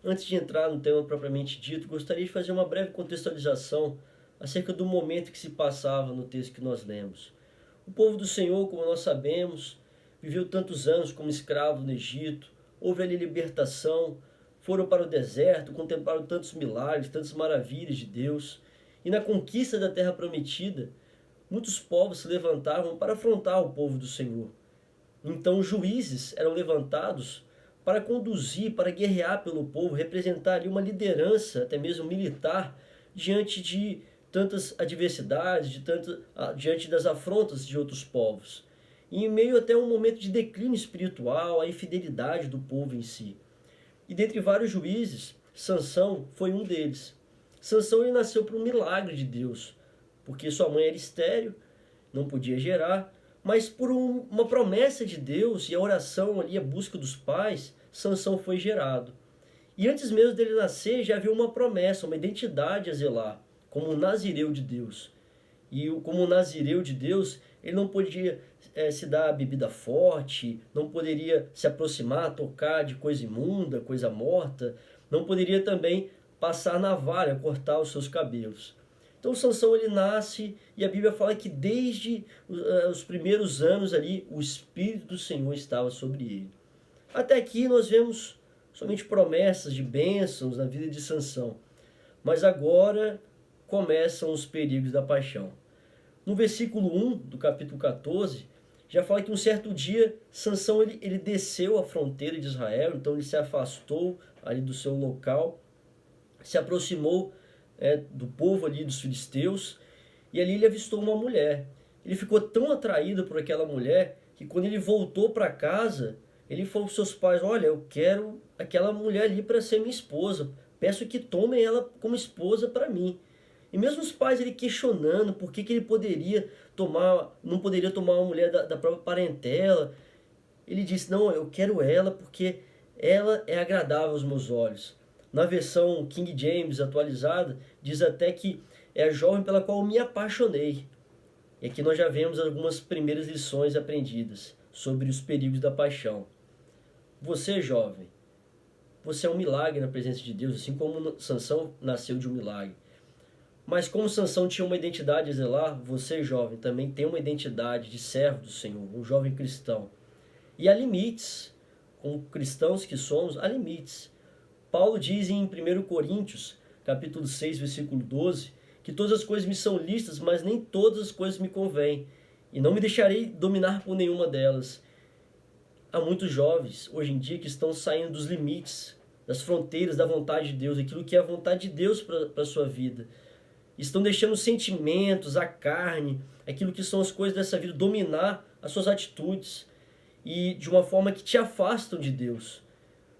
Antes de entrar no tema propriamente dito, gostaria de fazer uma breve contextualização acerca do momento que se passava no texto que nós lemos. O povo do Senhor, como nós sabemos, viveu tantos anos como escravo no Egito, houve ali libertação, foram para o deserto, contemplaram tantos milagres, tantas maravilhas de Deus. E na conquista da terra prometida, muitos povos se levantavam para afrontar o povo do Senhor. Então os juízes eram levantados para conduzir, para guerrear pelo povo, representar ali uma liderança, até mesmo militar, diante de tantas adversidades, diante das afrontas de outros povos. E em meio até um momento de declínio espiritual, a infidelidade do povo em si. E dentre vários juízes, Sansão foi um deles. Sansão ele nasceu por um milagre de Deus, porque sua mãe era estéril, não podia gerar, mas por uma promessa de Deus e a oração ali, a busca dos pais, Sansão foi gerado. E antes mesmo dele nascer, já havia uma promessa, uma identidade a zelar, como um nazireu de Deus. E como um nazireu de Deus, ele não podia se dar bebida forte, não poderia se aproximar, tocar de coisa imunda, coisa morta, não poderia também passar navalha, cortar os seus cabelos. Então Sansão ele nasce e a Bíblia fala que desde os primeiros anos ali o Espírito do Senhor estava sobre ele. Até aqui nós vemos somente promessas de bênçãos na vida de Sansão. Mas agora começam os perigos da paixão. No versículo 1 do capítulo 14, já fala que um certo dia Sansão ele desceu a fronteira de Israel, então ele se afastou ali do seu local, se aproximou do povo ali dos filisteus, e ali ele avistou uma mulher. Ele ficou tão atraído por aquela mulher que quando ele voltou para casa, ele falou para seus pais: olha, eu quero aquela mulher ali para ser minha esposa, peço que tomem ela como esposa para mim. E mesmo os pais ele questionando por que ele não poderia tomar uma mulher da própria parentela, ele disse: não, eu quero ela porque ela é agradável aos meus olhos. Na versão King James atualizada, diz até que é a jovem pela qual me apaixonei. E aqui nós já vemos algumas primeiras lições aprendidas sobre os perigos da paixão. Você, jovem, você é um milagre na presença de Deus, assim como Sansão nasceu de um milagre. Mas como Sansão tinha uma identidade a zelar, você, jovem, também tem uma identidade de servo do Senhor, um jovem cristão. E há limites, como cristãos que somos, há limites. Paulo diz em 1 Coríntios, capítulo 6, versículo 12, que todas as coisas me são lícitas, mas nem todas as coisas me convêm, e não me deixarei dominar por nenhuma delas. Há muitos jovens, hoje em dia, que estão saindo dos limites, das fronteiras da vontade de Deus, aquilo que é a vontade de Deus para a sua vida. Estão deixando os sentimentos, a carne, aquilo que são as coisas dessa vida, dominar as suas atitudes, e de uma forma que te afastam de Deus.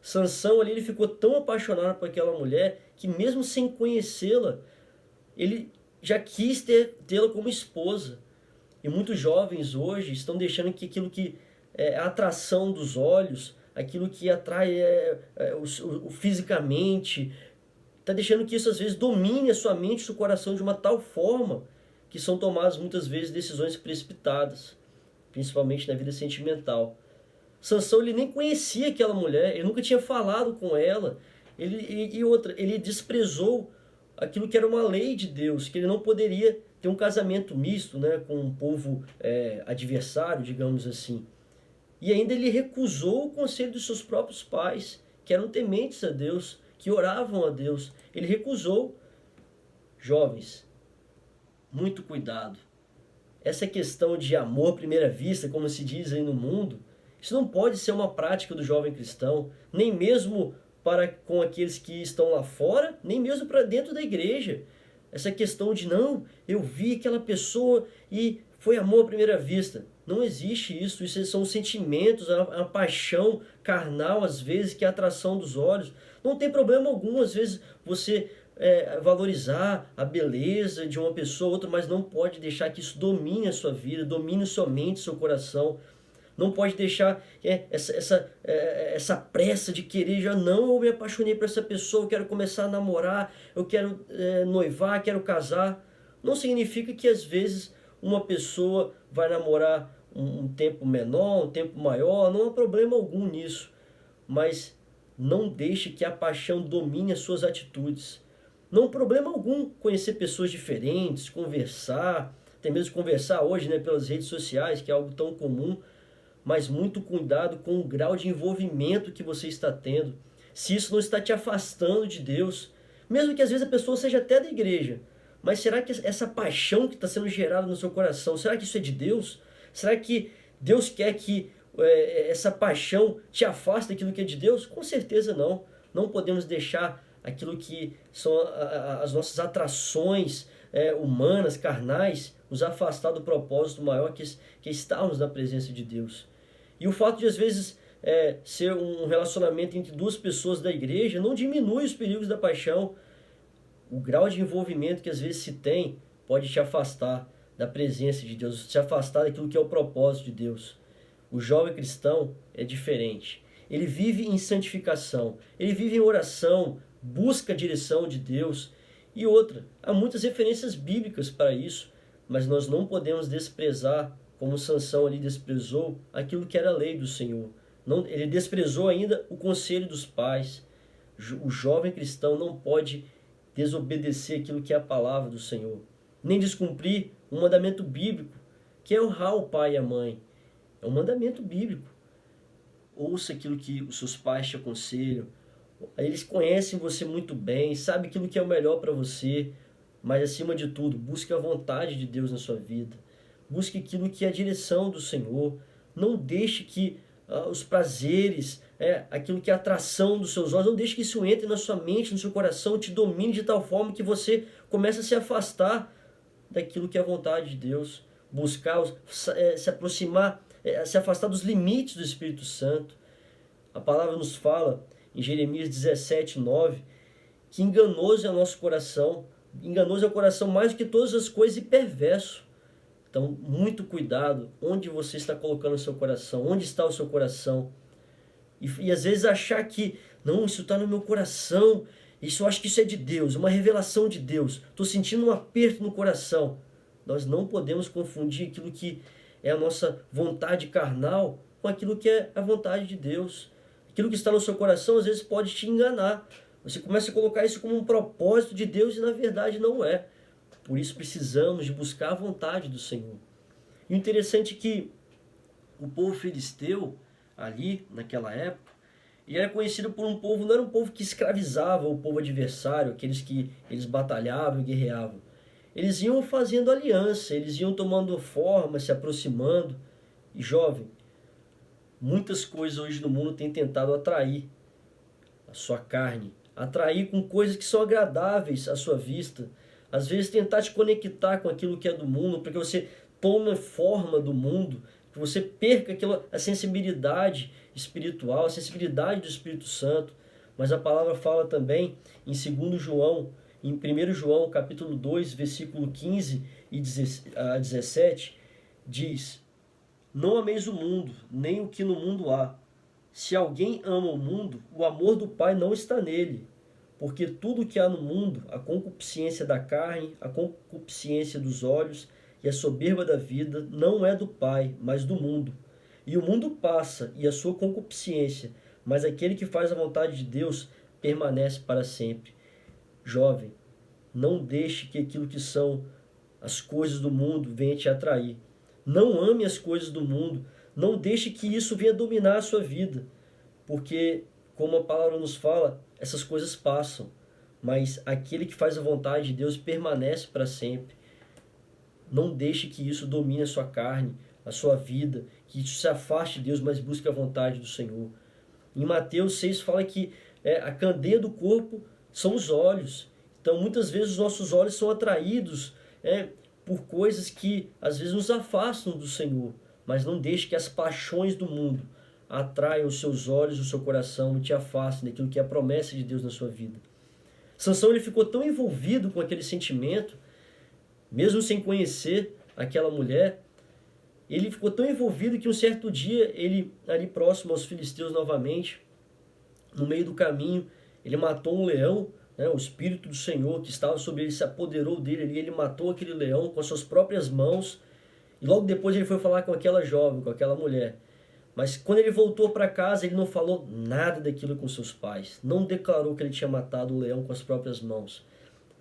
Sansão ali, ele ficou tão apaixonado por aquela mulher que mesmo sem conhecê-la, ele já quis tê-la como esposa. E muitos jovens hoje estão deixando que aquilo que é a atração dos olhos, aquilo que atrai fisicamente, está deixando que isso às vezes domine a sua mente e o seu coração de uma tal forma que são tomadas muitas vezes decisões precipitadas, principalmente na vida sentimental. Sansão ele nem conhecia aquela mulher, ele nunca tinha falado com ela, ele desprezou aquilo que era uma lei de Deus, que ele não poderia ter um casamento misto, né, com um povo adversário, digamos assim. E ainda ele recusou o conselho dos seus próprios pais, que eram tementes a Deus, que oravam a Deus. Ele recusou. Jovens, muito cuidado. Essa questão de amor à primeira vista, como se diz aí no mundo, isso não pode ser uma prática do jovem cristão, nem mesmo para com aqueles que estão lá fora, nem mesmo para dentro da igreja. Essa questão de não, eu vi aquela pessoa e foi amor à primeira vista. Não existe isso, isso são sentimentos, a paixão carnal às vezes, que é a atração dos olhos. Não tem problema algum, às vezes, você valorizar a beleza de uma pessoa ou outra, mas não pode deixar que isso domine a sua vida, domine sua mente, seu coração. Não pode deixar essa pressa de querer, já não, eu me apaixonei por essa pessoa, eu quero começar a namorar, eu quero noivar, quero casar. Não significa que às vezes uma pessoa vai namorar um tempo menor, um tempo maior, não há problema algum nisso. Mas Não deixe que a paixão domine as suas atitudes. Não há problema algum conhecer pessoas diferentes, conversar, até mesmo conversar hoje, né, pelas redes sociais, que é algo tão comum, mas muito cuidado com o grau de envolvimento que você está tendo. Se isso não está te afastando de Deus, mesmo que às vezes a pessoa seja até da igreja, mas será que essa paixão que está sendo gerada no seu coração, será que isso é de Deus? Será que Deus quer que essa paixão te afaste daquilo que é de Deus? Com certeza não. Não podemos deixar aquilo que são as nossas atrações humanas, carnais, nos afastar do propósito maior que é estarmos na presença de Deus. E o fato de, às vezes, ser um relacionamento entre duas pessoas da igreja não diminui os perigos da paixão. O grau de envolvimento que às vezes se tem pode te afastar da presença de Deus, te afastar daquilo que é o propósito de Deus. O jovem cristão é diferente. Ele vive em santificação, ele vive em oração, busca a direção de Deus. E outra, há muitas referências bíblicas para isso, mas nós não podemos desprezar, como Sansão ali desprezou, aquilo que era a lei do Senhor. Não, ele desprezou ainda o conselho dos pais. O jovem cristão não pode desobedecer aquilo que é a palavra do Senhor, nem descumprir um mandamento bíblico, que é honrar o pai e a mãe. É um mandamento bíblico. Ouça aquilo que os seus pais te aconselham. Eles conhecem você muito bem, sabem aquilo que é o melhor para você, mas acima de tudo, busque a vontade de Deus na sua vida. Busque aquilo que é a direção do Senhor. Não deixe que os prazeres, aquilo que é a atração dos seus olhos, não deixe que isso entre na sua mente, no seu coração, te domine de tal forma que você comece a se afastar daquilo que é a vontade de Deus. Buscar, se aproximar, se afastar dos limites do Espírito Santo. A palavra nos fala, em Jeremias 17:9, que enganoso é o nosso coração. Enganoso é o coração mais do que todas as coisas e perverso. Então, muito cuidado onde você está colocando o seu coração, onde está o seu coração. E às vezes achar que, não, isso está no meu coração, eu acho que isso é de Deus, uma revelação de Deus. Estou sentindo um aperto no coração. Nós não podemos confundir aquilo que é a nossa vontade carnal com aquilo que é a vontade de Deus. Aquilo que está no seu coração às vezes pode te enganar. Você começa a colocar isso como um propósito de Deus e na verdade não é. Por isso precisamos de buscar a vontade do Senhor. E o interessante é que o povo filisteu, ali naquela época, ele era conhecido por um povo, não era um povo que escravizava o povo adversário, aqueles que eles batalhavam e guerreavam. Eles iam fazendo aliança, eles iam tomando forma, se aproximando. E jovem, muitas coisas hoje no mundo têm tentado atrair a sua carne, atrair com coisas que são agradáveis à sua vista. Às vezes tentar te conectar com aquilo que é do mundo, para que você tome forma do mundo, que você perca a sensibilidade espiritual, a sensibilidade do Espírito Santo. Mas a palavra fala também em 2 João, em 1 João capítulo 2, versículo 15 a 17, diz: Não ameis o mundo, nem o que no mundo há. Se alguém ama o mundo, o amor do Pai não está nele. Porque tudo que há no mundo, a concupiscência da carne, a concupiscência dos olhos e a soberba da vida, não é do Pai, mas do mundo. E o mundo passa, e a sua concupiscência, mas aquele que faz a vontade de Deus permanece para sempre. Jovem, não deixe que aquilo que são as coisas do mundo venha te atrair. Não ame as coisas do mundo, não deixe que isso venha dominar a sua vida, porque, como a palavra nos fala, essas coisas passam, mas aquele que faz a vontade de Deus permanece para sempre. Não deixe que isso domine a sua carne, a sua vida, que isso se afaste de Deus, mas busque a vontade do Senhor. Em Mateus 6 fala que a candeia do corpo são os olhos. Então, muitas vezes os nossos olhos são atraídos por coisas que às vezes nos afastam do Senhor, mas não deixe que as paixões do mundo atraiam os seus olhos, o seu coração e te afastem daquilo que é a promessa de Deus na sua vida. Sansão, ele ficou tão envolvido com aquele sentimento, mesmo sem conhecer aquela mulher, ele ficou tão envolvido que um certo dia, ele ali próximo aos filisteus novamente, no meio do caminho, ele matou um leão, o Espírito do Senhor que estava sobre ele se apoderou dele ali, ele matou aquele leão com as suas próprias mãos, e logo depois ele foi falar com aquela jovem, com aquela mulher. Mas quando ele voltou para casa, ele não falou nada daquilo com seus pais. Não declarou que ele tinha matado o leão com as próprias mãos.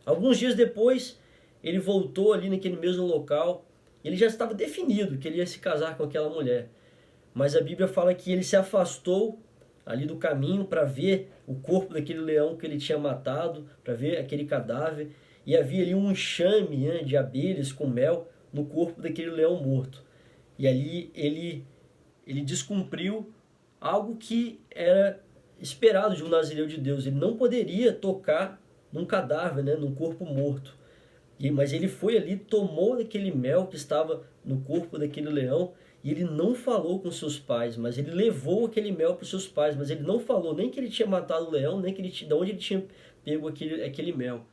Alguns dias depois, ele voltou ali naquele mesmo local. Ele já estava definido que ele ia se casar com aquela mulher. Mas a Bíblia fala que ele se afastou ali do caminho para ver o corpo daquele leão que ele tinha matado, para ver aquele cadáver. E havia ali um enxame, né, de abelhas com mel no corpo daquele leão morto. E ali ele descumpriu algo que era esperado de um nazireu de Deus. Ele não poderia tocar num cadáver, né, num corpo morto. Mas ele foi ali, tomou daquele mel que estava no corpo daquele leão, e ele não falou com seus pais, mas ele levou aquele mel para os seus pais, mas ele não falou nem que ele tinha matado o leão, nem que de onde ele tinha pego aquele mel.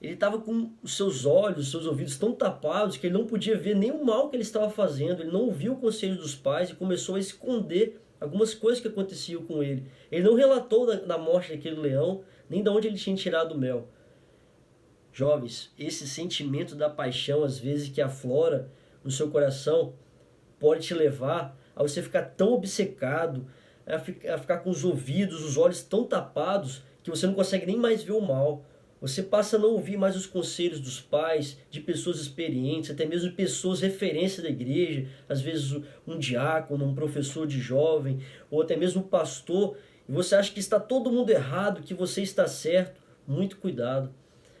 Ele estava com os seus olhos, os seus ouvidos tão tapados que ele não podia ver nem o mal que ele estava fazendo. Ele não ouviu o conselho dos pais e começou a esconder algumas coisas que aconteciam com ele. Ele não relatou da morte daquele leão, nem de onde ele tinha tirado o mel. Jovens, esse sentimento da paixão, às vezes, que aflora no seu coração, pode te levar a você ficar tão obcecado, a ficar com os ouvidos, os olhos tão tapados, que você não consegue nem mais ver o mal. Você passa a não ouvir mais os conselhos dos pais, de pessoas experientes, até mesmo pessoas referência da igreja, às vezes um diácono, um professor de jovem, ou até mesmo um pastor, e você acha que está todo mundo errado, que você está certo. Muito cuidado.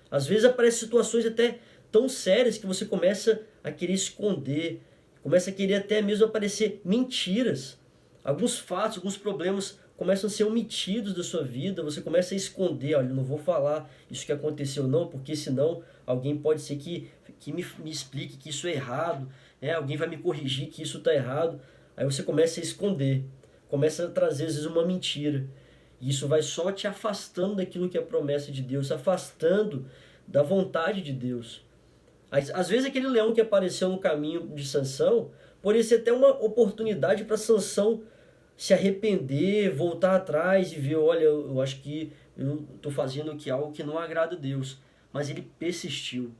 Às vezes aparecem situações até tão sérias que você começa a querer esconder, começa a querer até mesmo aparecer mentiras. Alguns fatos, alguns problemas começam a ser omitidos da sua vida, você começa a esconder, olha, eu não vou falar isso que aconteceu não, porque senão alguém pode ser que me explique que isso é errado, né? Alguém vai me corrigir que isso está errado. Aí você começa a esconder, começa a trazer às vezes uma mentira. E isso vai só te afastando daquilo que é a promessa de Deus, afastando da vontade de Deus. Às vezes aquele leão que apareceu no caminho de Sansão poderia ser até uma oportunidade para Sansão se arrepender, voltar atrás e ver, olha, eu acho que eu estou fazendo aqui algo que não agrada a Deus. Mas ele persistiu.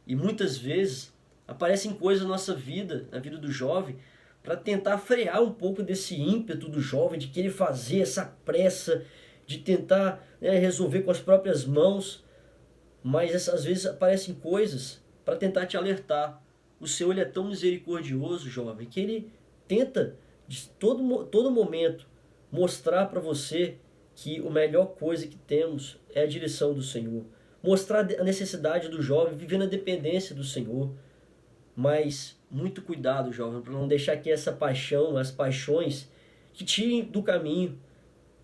E muitas vezes aparecem coisas na nossa vida, na vida do jovem, para tentar frear um pouco desse ímpeto do jovem, de querer fazer essa pressa, de tentar, né, resolver com as próprias mãos. Mas às vezes aparecem coisas para tentar te alertar. O Senhor, ele é tão misericordioso, jovem, que ele tenta de todo momento mostrar para você que a melhor coisa que temos é a direção do Senhor. Mostrar a necessidade do jovem viver na dependência do Senhor. Mas muito cuidado, jovem, para não deixar que essa paixão, as paixões, te tirem do caminho.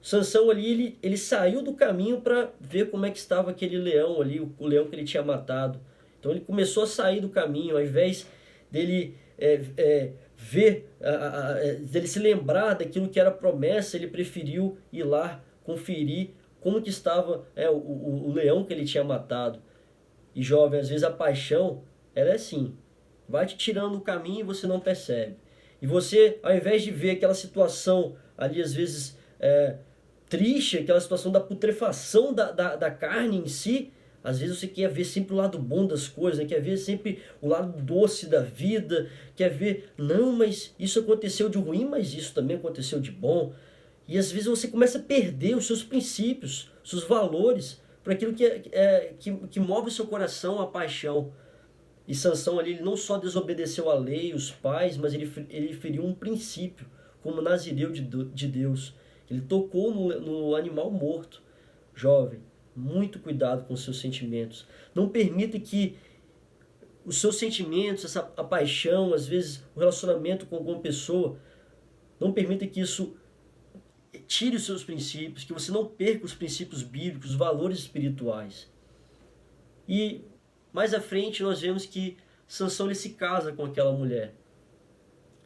Sansão ali, ele saiu do caminho para ver como é que estava aquele leão ali, o leão que ele tinha matado. Então ele começou a sair do caminho, ao invés dele dele se lembrar daquilo que era promessa, ele preferiu ir lá conferir como que estava o leão que ele tinha matado. E jovem, às vezes a paixão, ela é assim, vai te tirando do caminho e você não percebe. E você, ao invés de ver aquela situação ali, às vezes triste, aquela situação da putrefação da carne em si, às vezes você quer ver sempre o lado bom das coisas, né? Quer ver sempre o lado doce da vida, quer ver, não, mas isso aconteceu de ruim, mas isso também aconteceu de bom. E às vezes você começa a perder os seus princípios, os seus valores, para aquilo que move o seu coração, a paixão. E Sansão ali, ele não só desobedeceu a lei, os pais, mas ele feriu um princípio, como nazireu de Deus. Ele tocou no animal morto. Jovem, muito cuidado com os seus sentimentos. Não permita que os seus sentimentos, a paixão, às vezes o relacionamento com alguma pessoa, não permita que isso tire os seus princípios, que você não perca os princípios bíblicos, os valores espirituais. E mais à frente nós vemos que Sansão, ele se casa com aquela mulher,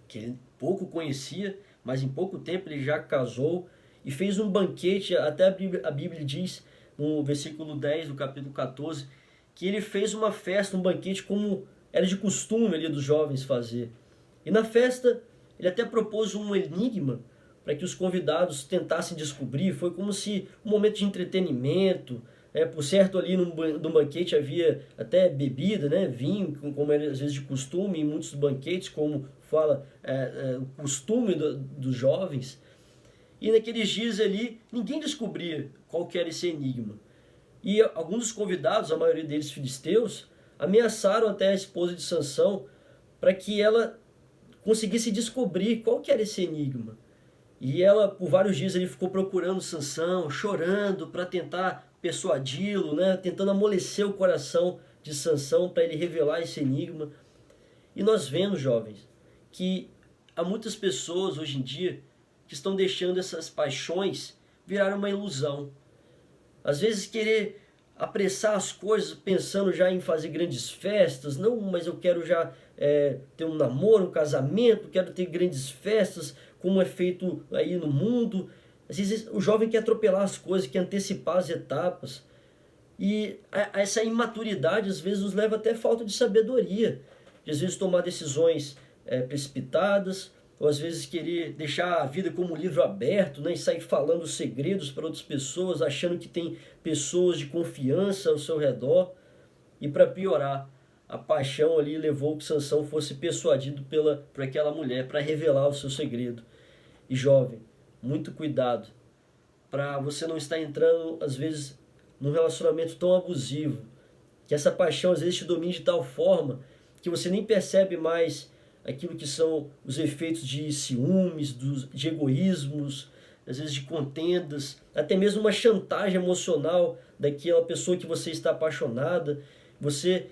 que ele pouco conhecia, mas em pouco tempo ele já casou e fez um banquete. Até a Bíblia diz, no versículo 10 do capítulo 14, que ele fez uma festa, um banquete, como era de costume ali dos jovens fazer. E na festa, ele até propôs um enigma para que os convidados tentassem descobrir. Foi como se um momento de entretenimento, Por certo, ali no banquete havia até bebida, né? Vinho, como era às vezes de costume em muitos banquetes, como fala o costume dos jovens. E naqueles dias ali, ninguém descobria qual que era esse enigma. E alguns dos convidados, a maioria deles filisteus, ameaçaram até a esposa de Sansão para que ela conseguisse descobrir qual que era esse enigma. E ela, por vários dias, ele ficou procurando Sansão, chorando para tentar persuadi-lo, né? Tentando amolecer o coração de Sansão para ele revelar esse enigma. E nós vemos, jovens, que há muitas pessoas hoje em dia que estão deixando essas paixões virar uma ilusão. Às vezes querer apressar as coisas pensando já em fazer grandes festas. Não, mas eu quero já ter um namoro, um casamento, quero ter grandes festas, como é feito aí no mundo. Às vezes o jovem quer atropelar as coisas, quer antecipar as etapas. E essa imaturidade às vezes nos leva até a falta de sabedoria. De, às vezes tomar decisões precipitadas, ou às vezes querer deixar a vida como um livro aberto, né, e sair falando segredos para outras pessoas, achando que tem pessoas de confiança ao seu redor. E para piorar, a paixão ali levou que Sansão fosse persuadido por aquela mulher para revelar o seu segredo. E jovem, muito cuidado para você não estar entrando às vezes num relacionamento tão abusivo, que essa paixão às vezes te domine de tal forma que você nem percebe mais aquilo que são os efeitos de ciúmes, de egoísmos, às vezes de contendas, até mesmo uma chantagem emocional daquela pessoa que você está apaixonada. Você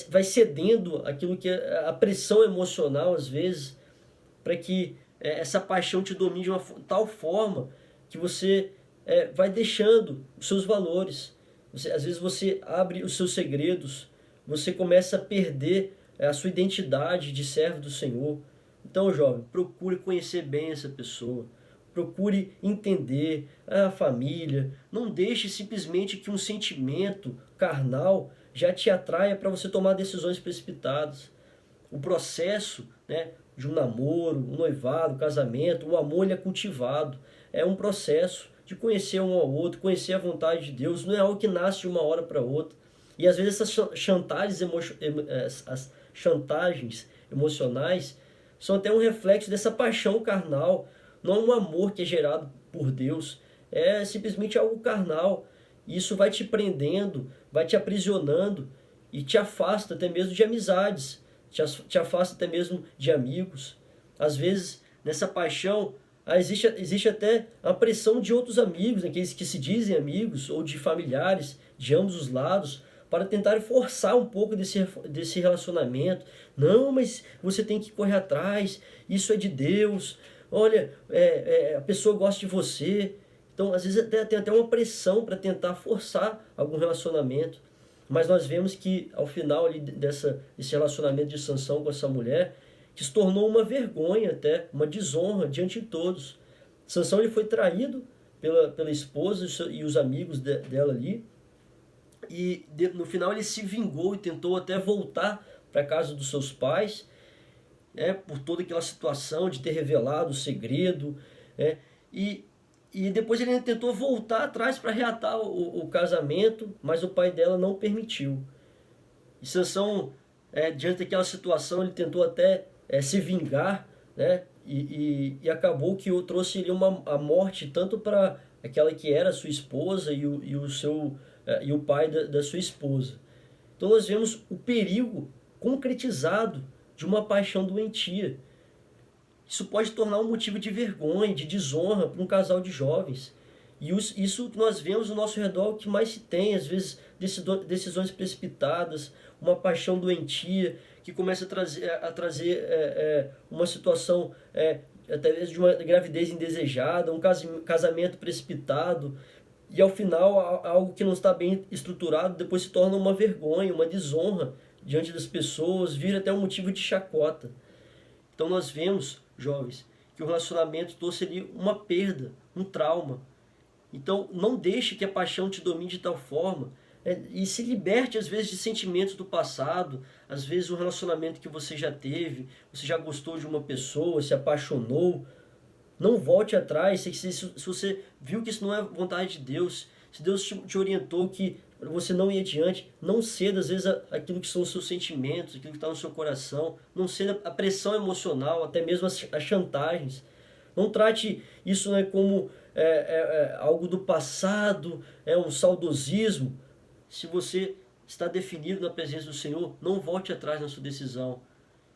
vai cedendo aquilo que é a pressão emocional, às vezes, para que essa paixão te domine de uma tal forma que você vai deixando os seus valores. Às vezes você abre os seus segredos, você começa a perder a sua identidade de servo do Senhor. Então, jovem, procure conhecer bem essa pessoa. Procure entender a família. Não deixe simplesmente que um sentimento carnal já te atraia para você tomar decisões precipitadas. O processo, né, de um namoro, um noivado, um casamento, o amor ele é cultivado. É um processo de conhecer um ao outro, conhecer a vontade de Deus. Não é algo que nasce de uma hora para outra. E às vezes essas chantagens emocionais são até um reflexo dessa paixão carnal. Não é um amor que é gerado por Deus. É simplesmente algo carnal. E isso vai te prendendo, vai te aprisionando e te afasta até mesmo de amizades. Te afasta até mesmo de amigos. Às vezes, nessa paixão, existe até a pressão de outros amigos, aqueles que se dizem amigos, ou de familiares, de ambos os lados, para tentar forçar um pouco desse relacionamento. Não, mas você tem que correr atrás, isso é de Deus, olha, a pessoa gosta de você. Então, às vezes, tem até uma pressão para tentar forçar algum relacionamento. Mas nós vemos que, ao final ali desse relacionamento de Sansão com essa mulher, que se tornou uma vergonha até, uma desonra diante de todos. Sansão ele foi traído pela esposa e os amigos dela ali, e no final ele se vingou e tentou até voltar para a casa dos seus pais, por toda aquela situação de ter revelado o segredo, e depois ele tentou voltar atrás para reatar o casamento, mas o pai dela não permitiu. E Sansão, diante daquela situação, ele tentou até se vingar, né? E acabou que trouxe-lhe a morte tanto para aquela que era sua esposa e o pai da sua esposa. Então nós vemos o perigo concretizado de uma paixão doentia. Isso pode tornar um motivo de vergonha, de desonra para um casal de jovens. E isso que nós vemos ao nosso redor, o que mais se tem, às vezes, decisões precipitadas, uma paixão doentia, que começa a trazer uma situação, até de uma gravidez indesejada, um casamento precipitado, e ao final algo que não está bem estruturado depois se torna uma vergonha, uma desonra diante das pessoas, vira até um motivo de chacota. Então nós vemos, jovens, que o relacionamento trouxe ali uma perda, um trauma. Então não deixe que a paixão te domine de tal forma, e se liberte às vezes de sentimentos do passado, às vezes um relacionamento que você já teve, você já gostou de uma pessoa, se apaixonou. Não volte atrás se você viu que isso não é vontade de Deus, se Deus te orientou que para você não ir adiante. Não ceda, às vezes, aquilo que são os seus sentimentos, aquilo que está no seu coração. Não ceda a pressão emocional, até mesmo as chantagens. Não trate isso, né, como algo do passado, um saudosismo. Se você está definido na presença do Senhor, não volte atrás na sua decisão.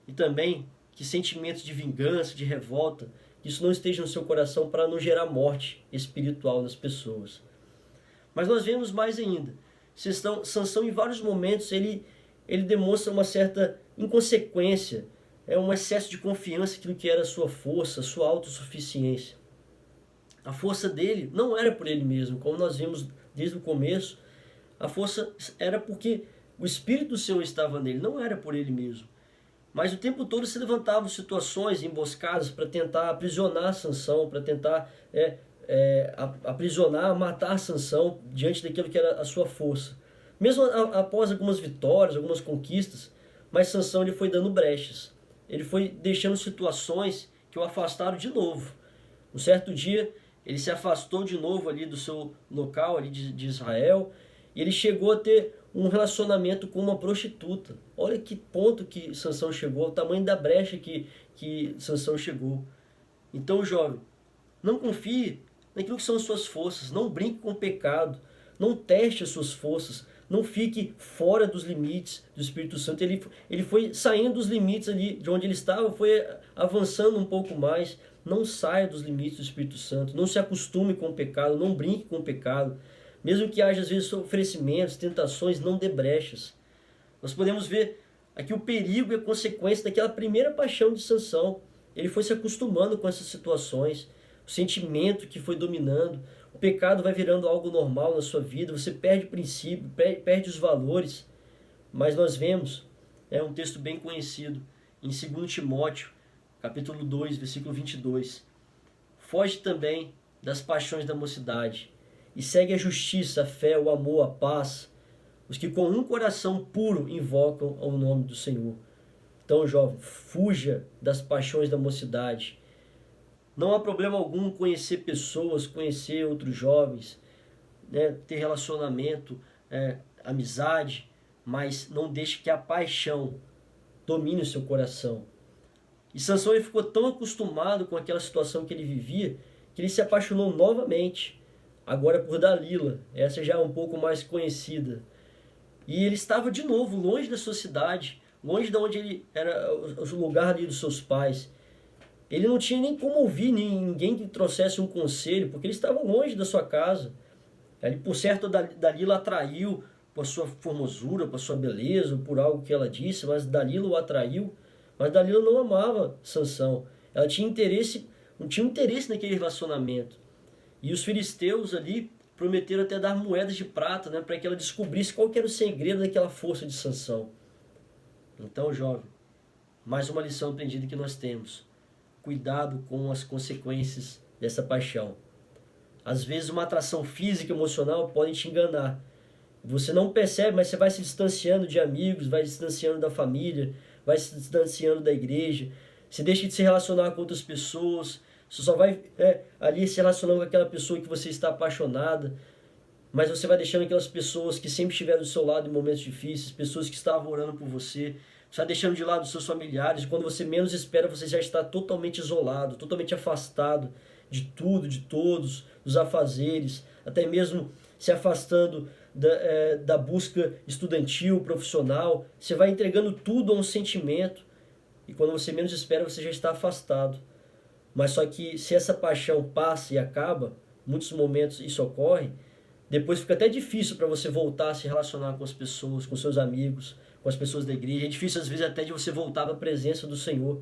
E também que sentimentos de vingança, de revolta, isso não esteja no seu coração para não gerar morte espiritual nas pessoas. Mas nós vemos mais ainda. Sansão, em vários momentos, ele demonstra uma certa inconsequência, um excesso de confiança naquilo que era a sua força, a sua autossuficiência. A força dele não era por ele mesmo, como nós vimos desde o começo. A força era porque o Espírito do Senhor estava nele, não era por ele mesmo. Mas o tempo todo se levantavam situações, emboscadas, para tentar aprisionar Sansão, para tentar aprisionar, matar Sansão diante daquilo que era a sua força. Mesmo após algumas vitórias, algumas conquistas, mas Sansão ele foi dando brechas. Ele foi deixando situações que o afastaram de novo. Um certo dia, ele se afastou de novo ali do seu local ali de Israel, e ele chegou a ter um relacionamento com uma prostituta. Olha que ponto que Sansão chegou, o tamanho da brecha que Sansão chegou. Então, jovem, não confie naquilo que são as suas forças, não brinque com o pecado, não teste as suas forças, não fique fora dos limites do Espírito Santo. Ele foi saindo dos limites ali de onde ele estava, foi avançando um pouco mais. Não saia dos limites do Espírito Santo, não se acostume com o pecado, não brinque com o pecado. Mesmo que haja às vezes oferecimentos, tentações, não dê brechas. Nós podemos ver aqui o perigo e a consequência daquela primeira paixão de Sansão. Ele foi se acostumando com essas situações, o sentimento que foi dominando, o pecado vai virando algo normal na sua vida, você perde o princípio, perde os valores. Mas nós vemos, um texto bem conhecido, em 2 Timóteo, capítulo 2, versículo 22. Foge também das paixões da mocidade, e segue a justiça, a fé, o amor, a paz, os que com um coração puro invocam ao nome do Senhor. Então, jovem, fuja das paixões da mocidade. Não há problema algum conhecer pessoas, conhecer outros jovens, ter relacionamento, amizade, mas não deixe que a paixão domine o seu coração. E Sansão ele ficou tão acostumado com aquela situação que ele vivia, que ele se apaixonou novamente, agora por Dalila, essa já é um pouco mais conhecida. E ele estava de novo longe da sua cidade, longe de onde ele era o lugar ali dos seus pais. Ele não tinha nem como ouvir ninguém que trouxesse um conselho, porque ele estava longe da sua casa. Ele, por certo, Dalila atraiu por sua formosura, por sua beleza, por algo que ela disse, mas Dalila o atraiu. Mas Dalila não amava Sansão. Ela tinha interesse, não tinha interesse naquele relacionamento. E os filisteus ali prometeram até dar moedas de prata, para que ela descobrisse qual que era o segredo daquela força de Sansão. Então, jovem, mais uma lição aprendida que nós temos. Cuidado com as consequências dessa paixão. Às vezes uma atração física e emocional pode te enganar. Você não percebe, mas você vai se distanciando de amigos, vai se distanciando da família, vai se distanciando da igreja. Você deixa de se relacionar com outras pessoas. Você só vai ali se relacionando com aquela pessoa que você está apaixonada. Mas você vai deixando aquelas pessoas que sempre estiveram do seu lado em momentos difíceis, pessoas que estavam orando por você. Você vai deixando de lado os seus familiares. E quando você menos espera, você já está totalmente isolado, totalmente afastado de tudo, de todos, dos afazeres. Até mesmo se afastando da busca estudantil, profissional. Você vai entregando tudo a um sentimento. E quando você menos espera, você já está afastado. Mas só que se essa paixão passa e acaba, muitos momentos isso ocorre, depois fica até difícil para você voltar a se relacionar com as pessoas, com seus amigos, com as pessoas da igreja. É difícil às vezes até de você voltar para a presença do Senhor,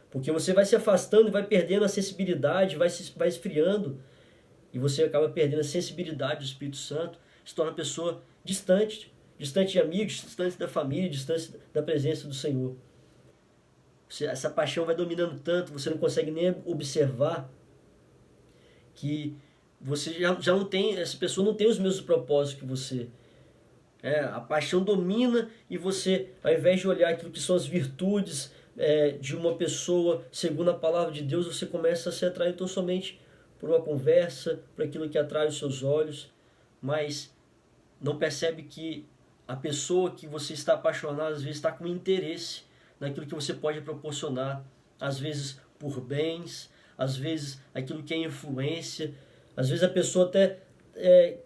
porque você vai se afastando e vai perdendo a sensibilidade, vai esfriando, e você acaba perdendo a sensibilidade do Espírito Santo, se torna uma pessoa distante de amigos, distante da família, distante da presença do Senhor. Essa paixão vai dominando tanto, você não consegue nem observar que você já não tem, essa pessoa não tem os mesmos propósitos que você. A paixão domina e você, ao invés de olhar aquilo que são as virtudes de uma pessoa, segundo a palavra de Deus, você começa a se atrair tão somente por uma conversa, por aquilo que atrai os seus olhos. Mas não percebe que a pessoa que você está apaixonado às vezes está com interesse naquilo que você pode proporcionar, às vezes por bens, às vezes aquilo que é influência, às vezes a pessoa até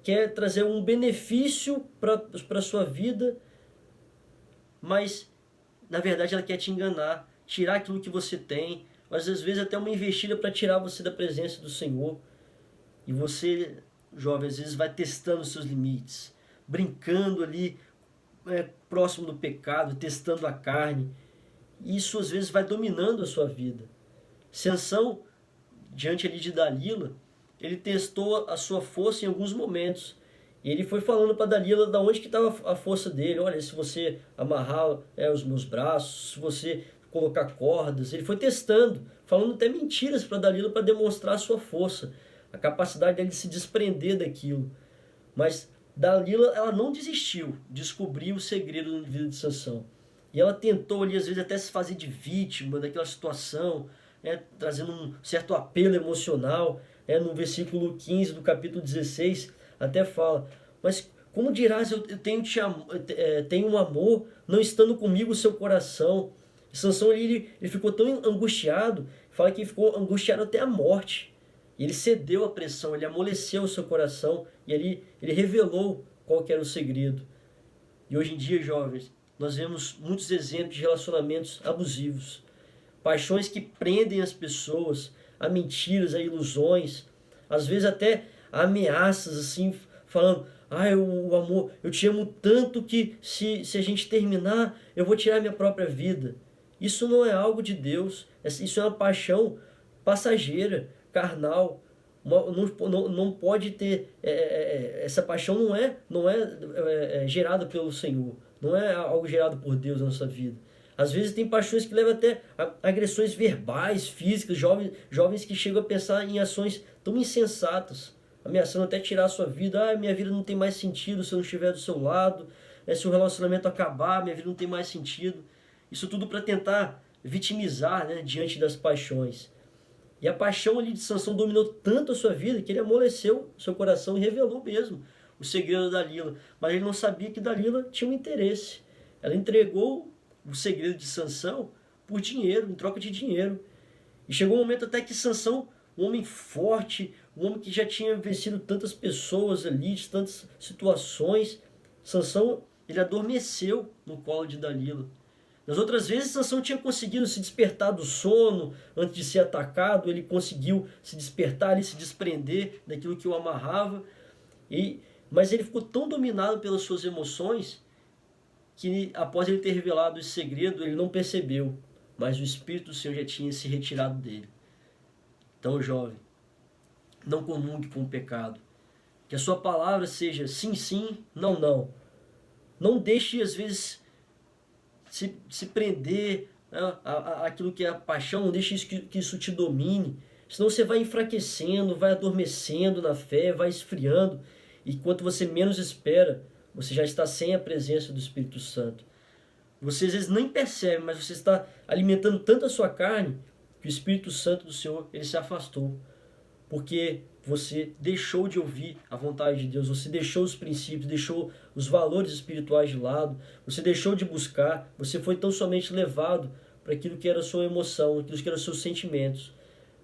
quer trazer um benefício para a sua vida, mas na verdade ela quer te enganar, tirar aquilo que você tem, mas às vezes até uma investida para tirar você da presença do Senhor. E você, jovem, às vezes vai testando os seus limites, brincando ali próximo do pecado, testando a carne. E isso às vezes vai dominando a sua vida. Sansão, diante ali de Dalila, ele testou a sua força em alguns momentos. E ele foi falando para Dalila da onde que estava a força dele. Olha, se você amarrar os meus braços, se você colocar cordas. Ele foi testando, falando até mentiras para Dalila para demonstrar a sua força, a capacidade dele de se desprender daquilo. Mas Dalila, ela não desistiu, descobriu o segredo na vida de Sansão. E ela tentou ali, às vezes, até se fazer de vítima daquela situação, trazendo um certo apelo emocional. No versículo 15 do capítulo 16, até fala: mas como dirás, eu tenho um amor, não estando comigo o seu coração? E Sansão ele ficou tão angustiado, fala que ficou angustiado até a morte. E ele cedeu à pressão, ele amoleceu o seu coração e ele revelou qual que era o segredo. E hoje em dia, jovens, nós vemos muitos exemplos de relacionamentos abusivos. Paixões que prendem as pessoas a mentiras, a ilusões, às vezes até a ameaças, assim, falando: o amor, eu te amo tanto que se a gente terminar, eu vou tirar minha própria vida. Isso não é algo de Deus, isso é uma paixão passageira, carnal. Não pode ter, essa paixão não é gerada pelo Senhor, não é algo gerado por Deus na nossa vida. Às vezes tem paixões que levam até a agressões verbais, físicas, jovens que chegam a pensar em ações tão insensatas, ameaçando até tirar a sua vida. Minha vida não tem mais sentido se eu não estiver do seu lado, se o relacionamento acabar, minha vida não tem mais sentido. Isso tudo para tentar vitimizar, diante das paixões. E a paixão ali de Sansão dominou tanto a sua vida que ele amoleceu seu coração e revelou mesmo o segredo da Dalila. Mas ele não sabia que Dalila tinha um interesse. Ela entregou o segredo de Sansão por dinheiro, em troca de dinheiro. E chegou um momento até que Sansão, um homem forte, um homem que já tinha vencido tantas pessoas ali, de tantas situações, Sansão, ele adormeceu no colo de Dalila. Nas outras vezes, Sansão tinha conseguido se despertar do sono antes de ser atacado, ele conseguiu se despertar e se desprender daquilo que o amarrava, mas ele ficou tão dominado pelas suas emoções que, após ele ter revelado esse segredo, ele não percebeu, mas o Espírito do Senhor já tinha se retirado dele. Então, jovem, não comungue com o pecado. Que a sua palavra seja sim, sim, não, não. Não deixe, às vezes, se prender àquilo que é a paixão, não deixe que isso te domine. Senão você vai enfraquecendo, vai adormecendo na fé, vai esfriando. E quanto você menos espera, você já está sem a presença do Espírito Santo. Você às vezes nem percebe, mas você está alimentando tanto a sua carne que o Espírito Santo do Senhor ele se afastou. Porque você deixou de ouvir a vontade de Deus, você deixou os princípios, deixou os valores espirituais de lado, você deixou de buscar, você foi tão somente levado para aquilo que era a sua emoção, aquilo que eram os seus sentimentos.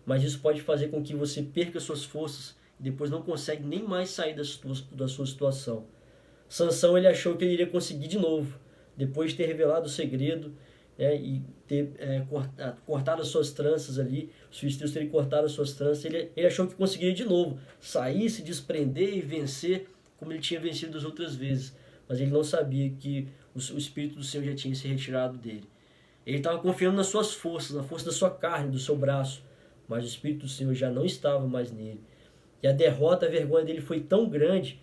Mas isso pode fazer com que você perca suas forças e depois não consegue nem mais sair da sua situação. Sansão ele achou que ele iria conseguir de novo, depois de ter revelado o segredo, e ter cortado as suas tranças ali, os filisteus terem cortado as suas tranças, ele achou que conseguiria de novo sair, se desprender e vencer como ele tinha vencido das outras vezes. Mas ele não sabia que o Espírito do Senhor já tinha se retirado dele. Ele estava confiando nas suas forças, na força da sua carne, do seu braço, mas o Espírito do Senhor já não estava mais nele. E a derrota, a vergonha dele foi tão grande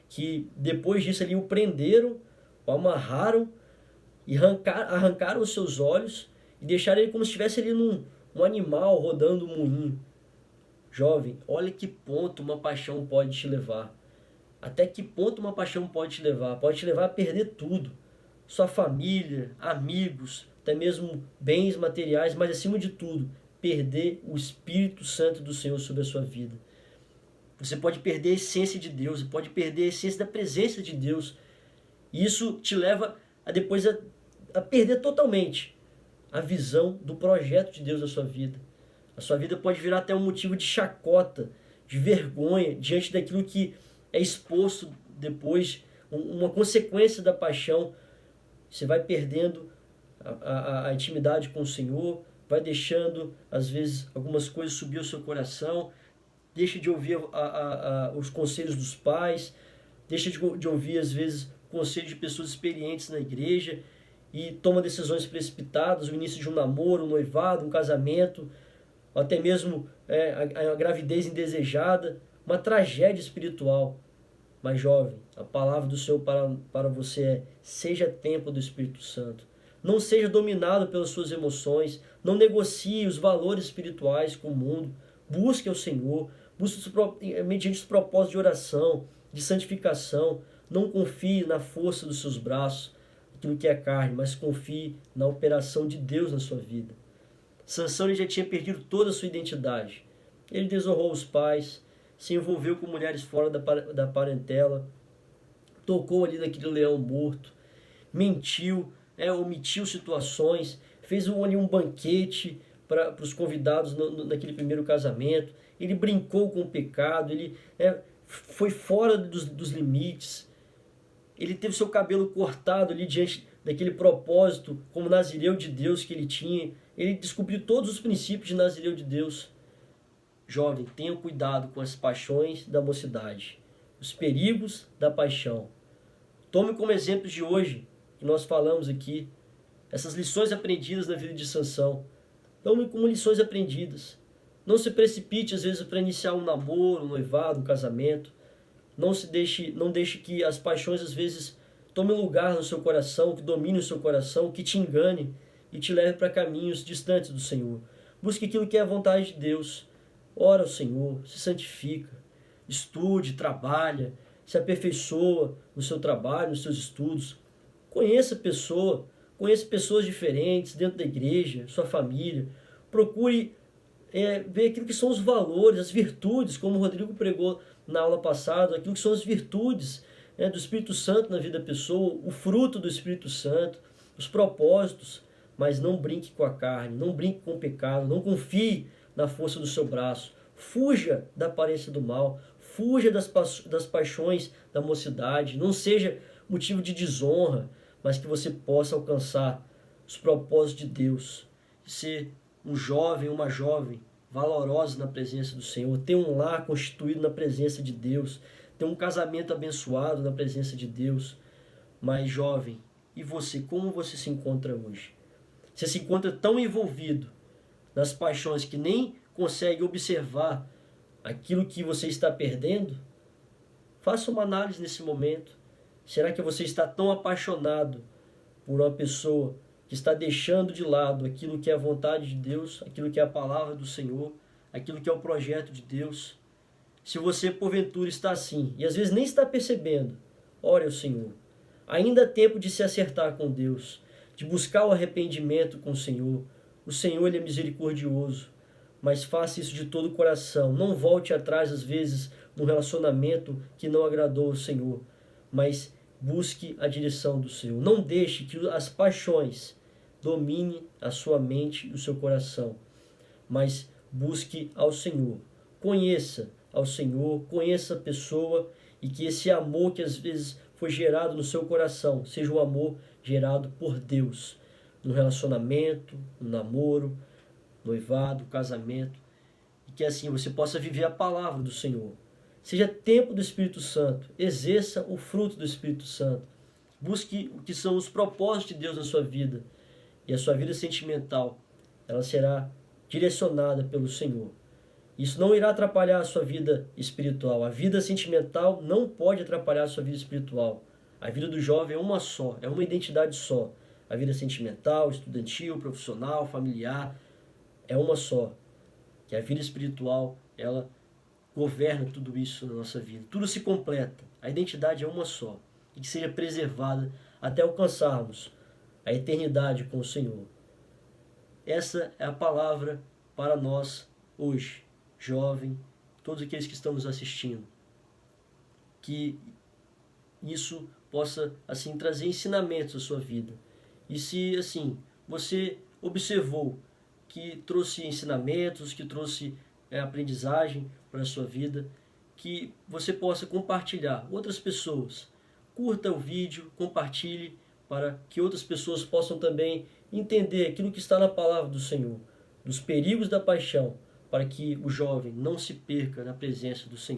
que depois disso ali o prenderam, o amarraram e arrancaram os seus olhos e deixaram ele como se estivesse ali um animal rodando um moinho. Jovem, olha que ponto uma paixão pode te levar. Até que ponto uma paixão pode te levar? Pode te levar a perder tudo. Sua família, amigos, até mesmo bens materiais, mas acima de tudo, perder o Espírito Santo do Senhor sobre a sua vida. Você pode perder a essência de Deus, você pode perder a essência da presença de Deus. E isso te leva a depois a perder totalmente a visão do projeto de Deus na sua vida. A sua vida pode virar até um motivo de chacota, de vergonha, diante daquilo que é exposto depois, uma consequência da paixão. Você vai perdendo a intimidade com o Senhor, vai deixando, às vezes, algumas coisas subir ao seu coração, deixa de ouvir os conselhos dos pais, deixa de ouvir, às vezes, conselhos de pessoas experientes na igreja e toma decisões precipitadas, o início de um namoro, um noivado, um casamento, ou até mesmo a gravidez indesejada, uma tragédia espiritual. Mas jovem, a palavra do Senhor para você é: seja templo do Espírito Santo. Não seja dominado pelas suas emoções, não negocie os valores espirituais com o mundo, busque ao Senhor, busque mediante os propósitos de oração, de santificação. Não confie na força dos seus braços, aquilo que é carne, mas confie na operação de Deus na sua vida. Sansão, ele já tinha perdido toda a sua identidade. Ele desonrou os pais, se envolveu com mulheres fora da parentela, tocou ali naquele leão morto, mentiu, omitiu situações, fez ali um banquete para os convidados naquele primeiro casamento. Ele brincou com o pecado, ele foi fora dos limites. Ele teve seu cabelo cortado ali diante daquele propósito como nazireu de Deus que ele tinha. Ele descobriu todos os princípios de nazireu de Deus. Jovem, tenha cuidado com as paixões da mocidade, os perigos da paixão. Tome como exemplo de hoje, que nós falamos aqui, essas lições aprendidas na vida de Sansão. Tome como lições aprendidas. Não se precipite, às vezes, para iniciar um namoro, um noivado, um casamento. Não deixe que as paixões, às vezes, tomem lugar no seu coração, que domine o seu coração, que te engane e te leve para caminhos distantes do Senhor. Busque aquilo que é a vontade de Deus. Ora ao Senhor, se santifica, estude, trabalha, se aperfeiçoa no seu trabalho, nos seus estudos. Conheça pessoas diferentes dentro da igreja, sua família. Procure ver aquilo que são os valores, as virtudes, como o Rodrigo pregou na aula passada, aquilo que são as virtudes do Espírito Santo na vida da pessoa, o fruto do Espírito Santo, os propósitos. Mas não brinque com a carne, não brinque com o pecado, não confie na força do seu braço. Fuja da aparência do mal, fuja das paixões da mocidade. Não seja motivo de desonra, mas que você possa alcançar os propósitos de Deus. Ser um jovem, uma jovem valorosa na presença do Senhor, ter um lar constituído na presença de Deus, ter um casamento abençoado na presença de Deus. Mas jovem, e você, como você se encontra hoje? Você se encontra tão envolvido nas paixões que nem consegue observar aquilo que você está perdendo? Faça uma análise nesse momento. Será que você está tão apaixonado por uma pessoa que está deixando de lado aquilo que é a vontade de Deus, aquilo que é a palavra do Senhor, aquilo que é o projeto de Deus? Se você, porventura, está assim, e às vezes nem está percebendo, ore ao Senhor. Ainda há tempo de se acertar com Deus, de buscar o arrependimento com o Senhor. O Senhor, Ele é misericordioso, mas faça isso de todo o coração. Não volte atrás, às vezes, num relacionamento que não agradou ao Senhor, mas busque a direção do Senhor. Não deixe que as paixões dominem a sua mente e o seu coração, mas busque ao Senhor. Conheça ao Senhor, conheça a pessoa, e que esse amor que às vezes foi gerado no seu coração seja o amor gerado por Deus, no relacionamento, no namoro, noivado, casamento, e que assim você possa viver a palavra do Senhor. Seja tempo do Espírito Santo, exerça o fruto do Espírito Santo, busque o que são os propósitos de Deus na sua vida, e a sua vida sentimental, ela será direcionada pelo Senhor. Isso não irá atrapalhar a sua vida espiritual. A vida sentimental não pode atrapalhar a sua vida espiritual. A vida do jovem é uma só, é uma identidade só. A vida sentimental, estudantil, profissional, familiar, é uma só. Que a vida espiritual, ela governa tudo isso na nossa vida. Tudo se completa. A identidade é uma só. E que seja preservada até alcançarmos a eternidade com o Senhor. Essa é a palavra para nós hoje, jovem todos aqueles que estão nos assistindo. Que isso possa, assim, trazer ensinamentos à sua vida. E se, assim, você observou que trouxe ensinamentos, que trouxe aprendizagem para a sua vida, que você possa compartilhar outras pessoas. Curta o vídeo, compartilhe para que outras pessoas possam também entender aquilo que está na palavra do Senhor, dos perigos da paixão, para que o jovem não se perca na presença do Senhor.